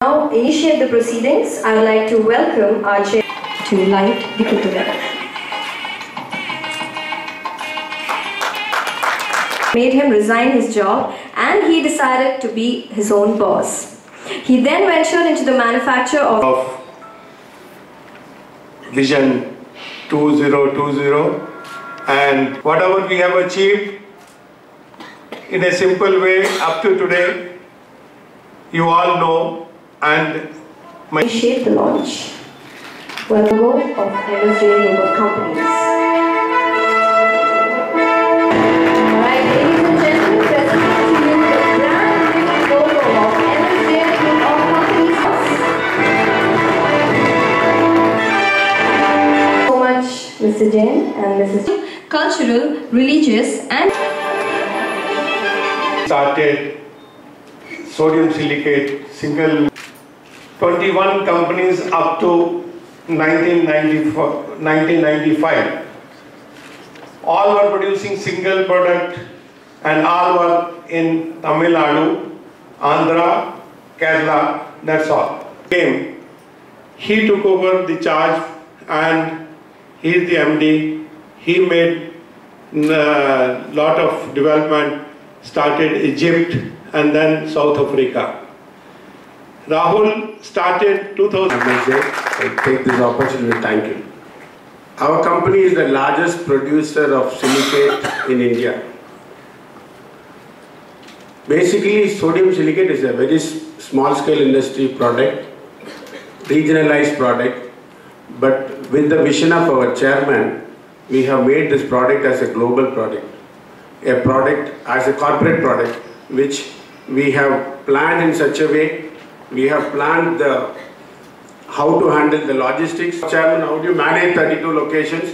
Now initiate the proceedings. I would like to welcome our chair to light the Kutubah. Made him resign his job and he decided to be his own boss. He then ventured into the manufacture of Vision 2020, and whatever we have achieved in a simple way up to today, you all know. And initiate the launch. Logo of MSJ Global Companies. Alright, ladies and gentlemen, presenting to you the brand new logo of MSJ Global Companies. So much, Mr. Jain and Mrs. Cultural, religious, and started sodium silicate single 21 companies up to 1995. All were producing single product and all were in Tamil Nadu, Andhra, Kerala, that's all. He took over the charge and he is the MD. He made a lot of development, started Egypt and then South Africa. Rahul started 2000. I take this opportunity to thank you. Our company is the largest producer of silicate in India. Basically, sodium silicate is a very small scale industry product, regionalized product, but with the vision of our chairman, we have made this product as a global product, a product as a corporate product, which we have planned in such a way. We have planned how to handle the logistics. Chairman, how do you manage 32 locations?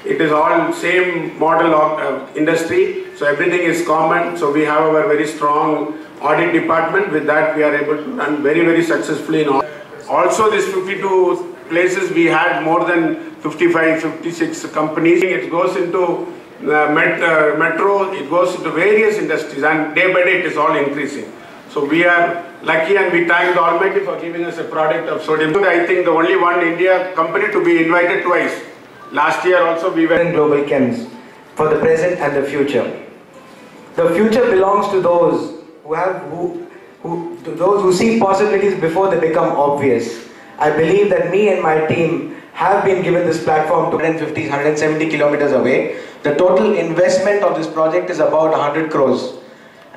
It is all same model of industry, so everything is common. So we have our very strong audit department. With that, we are able to run very, very successfully in all. Also, this 52 places, we had more than 55, 56 companies. It goes into metro, it goes into various industries, and day by day it is all increasing. So we are lucky and we thank the Almighty for giving us a product of sodium. I think the only one India company to be invited twice. Last year also we were in Global Chems for the present and the future. The future belongs to those who see possibilities before they become obvious. I believe that me and my team have been given this platform to 150, 170 kilometers away. The total investment of this project is about 100 crores.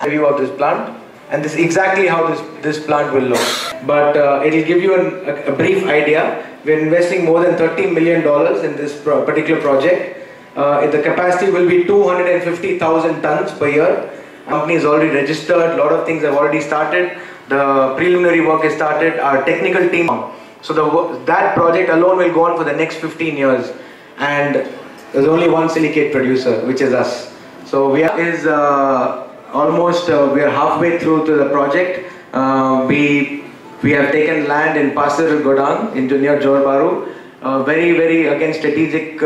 Review of this plant. And this is exactly how this plant will look. But it will give you a brief idea. We're investing more than $30 million in this particular project. The capacity will be 250,000 tons per year. The company is already registered. A lot of things have already started. The preliminary work has started. Our technical team. So that project alone will go on for the next 15 years. And there's only one silicate producer, which is us. So we are we are halfway through to the project. We have taken land in Pasir Godang near Johor Bahru. Very, very again strategic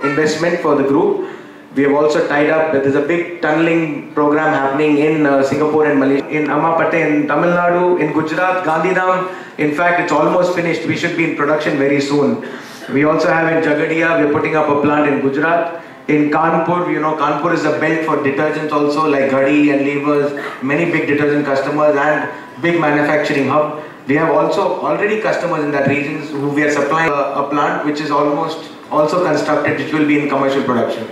investment for the group. We have also tied up. There's a big tunneling program happening in Singapore and Malaysia, in Amapate, in Tamil Nadu, in Gujarat, Gandhidham. In fact, it's almost finished. We should be in production very soon. We also have in Jagadia. We're putting up a plant in Gujarat. In Kanpur, you know, Kanpur is a belt for detergents also, like Ghadi and Levers, many big detergent customers and big manufacturing hub. We have also already customers in that region who we are supplying a plant which is almost also constructed, which will be in commercial production.